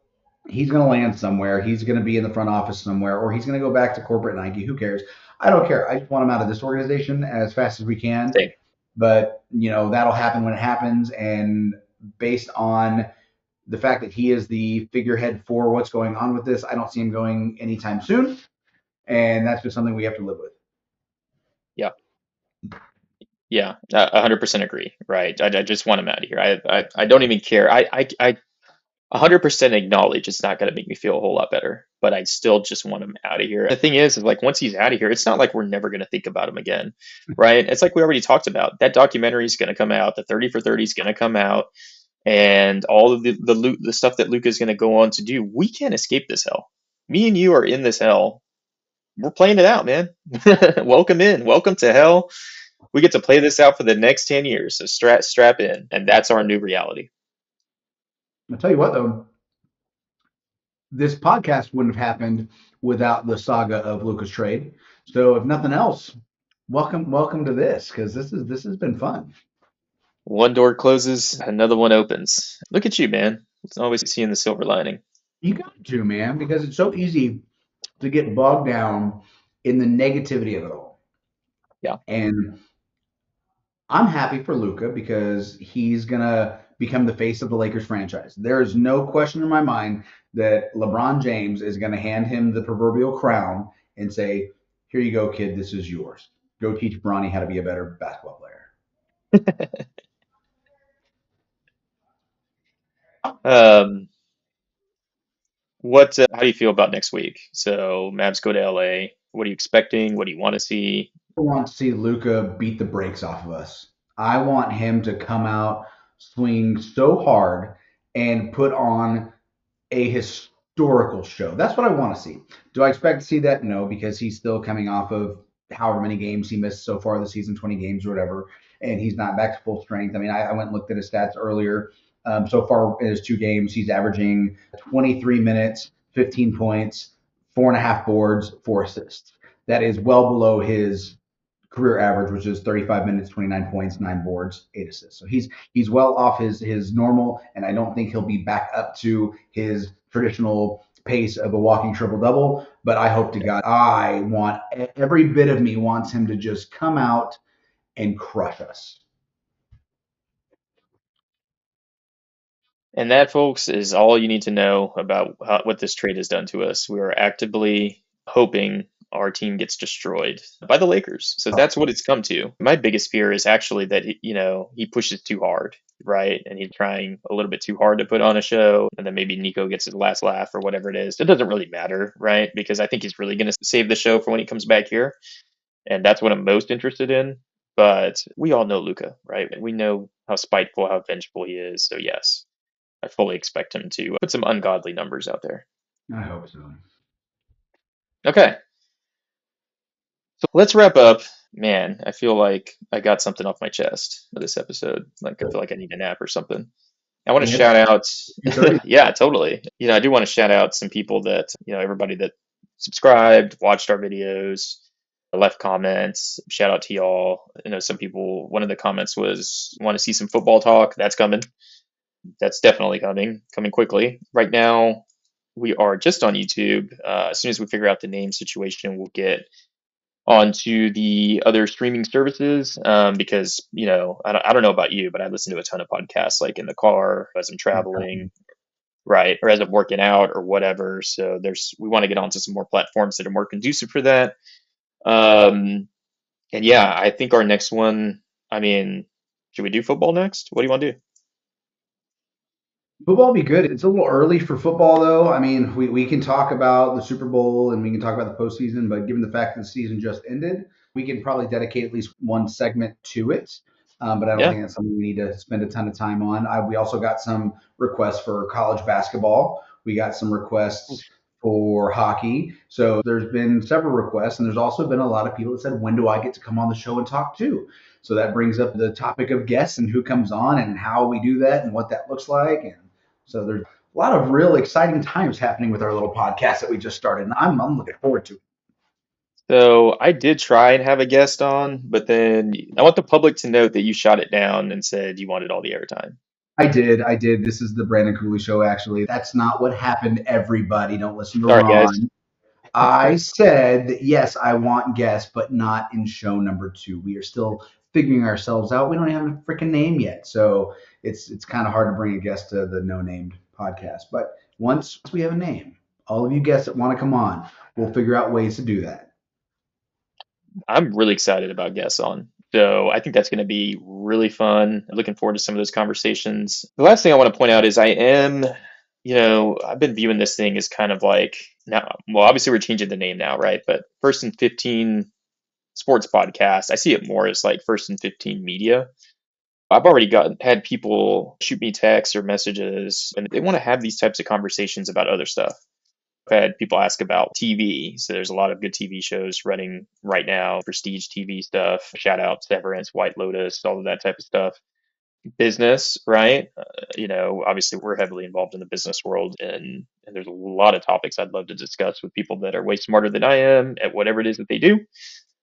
he's going to land somewhere. He's going to be in the front office somewhere, or he's going to go back to corporate Nike. Who cares? I don't care. I just want him out of this organization as fast as we can. Same. But, that'll happen when it happens. And based on the fact that he is the figurehead for what's going on with this, I don't see him going anytime soon. And that's just something we have to live with. Yeah. Yeah, 100% agree. Right. I just want him out of here. I don't even care. 100% acknowledge it's not going to make me feel a whole lot better, but I still just want him out of here. The thing is like once he's out of here, it's not like we're never going to think about him again, right? It's like we already talked about. That documentary is going to come out. The 30 for 30 is going to come out, and all of the stuff that Luka is going to go on to do. We can't escape this hell. Me and you are in this hell. We're playing it out, man. Welcome in. Welcome to hell. We get to play this out for the next 10 years. So strap in, and that's our new reality. I'll tell you what, though, this podcast wouldn't have happened without the saga of Luka's trade. So, if nothing else, welcome to this because this has been fun. One door closes, another one opens. Look at you, man. It's always seeing the silver lining. You got to, man, because it's so easy to get bogged down in the negativity of it all. Yeah. And I'm happy for Luka because he's gonna become the face of the Lakers franchise. There is no question in my mind that LeBron James is gonna hand him the proverbial crown and say, "Here you go, kid. This is yours. Go teach Bronny how to be a better basketball player." Um, what? How do you feel about next week? So Mavs go to LA. What are you expecting? What do you want to see? I want to see Luka beat the brakes off of us. I want him to come out, swing so hard, and put on a historical show. That's what I want to see. Do I expect to see that? No, because he's still coming off of however many games he missed so far this season, 20 games or whatever, and he's not back to full strength. I mean, I went and looked at his stats earlier. So far in his 2 games, he's averaging 23 minutes, 15 points, 4.5 boards, 4 assists. That is well below his career average, which is 35 minutes, 29 points, 9 boards, 8 assists. So he's well off his normal, and I don't think he'll be back up to his traditional pace of a walking triple double. But I hope to God, I want every bit of me wants him to just come out and crush us. And that, folks, is all you need to know about what this trade has done to us. We are actively hoping our team gets destroyed by the Lakers. So that's what it's come to. My biggest fear is actually that he pushes too hard, right? And he's trying a little bit too hard to put on a show, and then maybe Nico gets his last laugh or whatever it is. It doesn't really matter, right? Because I think he's really going to save the show for when he comes back here, and that's what I'm most interested in. But we all know Luka, right? We know how spiteful, how vengeful he is. So yes, I fully expect him to put some ungodly numbers out there. I hope so. Okay, so let's wrap up. Man, I feel like I got something off my chest for this episode. Like I feel like I need a nap or something. I want to It's shout out, 30. yeah, totally. I do want to shout out some people that, everybody that subscribed, watched our videos, left comments. Shout out to y'all. Some people, one of the comments was, want to see some football talk. That's coming. That's definitely coming quickly. Right now, we are just on YouTube. As soon as we figure out the name situation, we'll get onto the other streaming services because I don't know about you, but I listen to a ton of podcasts like in the car as I'm traveling, right, or as I'm working out or whatever. So we want to get onto some more platforms that are more conducive for that. And yeah, I think our next one. I mean, should we do football next? What do you want to do? Football will be good. It's a little early for football, though. I mean, we can talk about the Super Bowl and we can talk about the postseason, but given the fact that the season just ended, we can probably dedicate at least one segment to it. But I don't Yeah. think that's something we need to spend a ton of time on. We also got some requests for college basketball. We got some requests for hockey. So there's been several requests, and there's also been a lot of people that said, when do I get to come on the show and talk too? So that brings up the topic of guests and who comes on and how we do that and what that looks like. And so there's a lot of real exciting times happening with our little podcast that we just started. And I'm looking forward to it. So I did try and have a guest on, but then I want the public to note that you shot it down and said you wanted all the airtime. I did. I did. This is the Brandon Cooley show, actually. That's not what happened, everybody. Don't listen to Sorry, guys. Ron. I said that, yes, I want guests, but not in show number 2. We are still figuring ourselves out. We don't have a freaking name yet. So it's kind of hard to bring a guest to the no named podcast. But once we have a name, all of you guests that want to come on, we'll figure out ways to do that. I'm really excited about guests on. So I think that's going to be really fun. Looking forward to some of those conversations. The last thing I want to point out is I am I've been viewing this thing as kind of like now, well, obviously we're changing the name now, right? But First and 15 Sports Podcast, I see it more as like First and 15 Media. I've already had people shoot me texts or messages, and they want to have these types of conversations about other stuff. I've had people ask about TV. So there's a lot of good TV shows running right now, prestige TV stuff. Shout out Severance, White Lotus, all of that type of stuff. Business, right? Obviously we're heavily involved in the business world, and there's a lot of topics I'd love to discuss with people that are way smarter than I am at whatever it is that they do.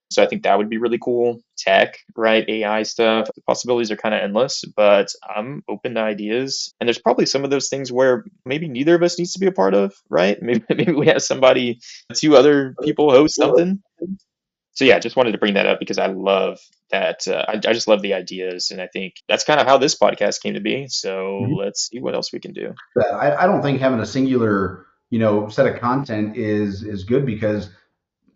So I think that would be really cool. Tech, right? AI stuff. The possibilities are kind of endless, but I'm open to ideas. And there's probably some of those things where maybe neither of us needs to be a part of, right? Maybe we have somebody, two other people host something. So yeah, just wanted to bring that up because I love that. I just love the ideas, and I think that's kind of how this podcast came to be. So Mhm. let's see what else we can do. I don't think having a singular, set of content is good because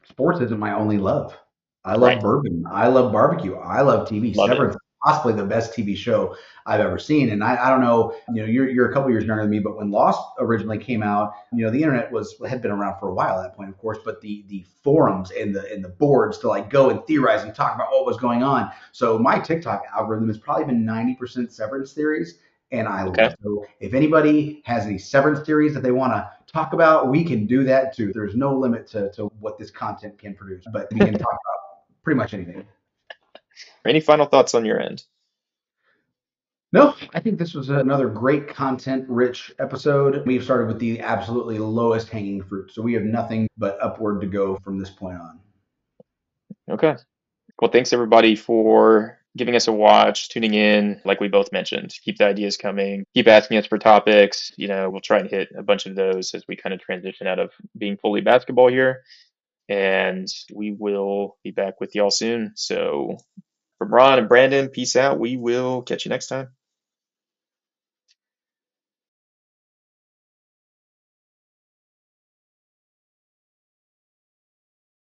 sports isn't my only love. I love Right. bourbon. I love barbecue. I love TV. Love it. Severance is possibly the best TV show I've ever seen. And I don't know, you're a couple years younger than me, but when Lost originally came out, the internet had been around for a while at that point, of course, but the forums and the boards to like go and theorize and talk about what was going on. So my TikTok algorithm has probably been 90% Severance theories. And I love Okay. it. So if anybody has any Severance theories that they want to talk about, we can do that too. There's no limit to what this content can produce, but we can talk about pretty much anything. Any final thoughts on your end? No, I think this was another great content rich episode. We've started with the absolutely lowest hanging fruit. So we have nothing but upward to go from this point on. Okay. Well, thanks everybody for giving us a watch, tuning in. Like we both mentioned, keep the ideas coming. Keep asking us for topics. We'll try and hit a bunch of those as we kind of transition out of being fully basketball here. And we will be back with y'all soon. So from Ron and Brandon, peace out. We will catch you next time.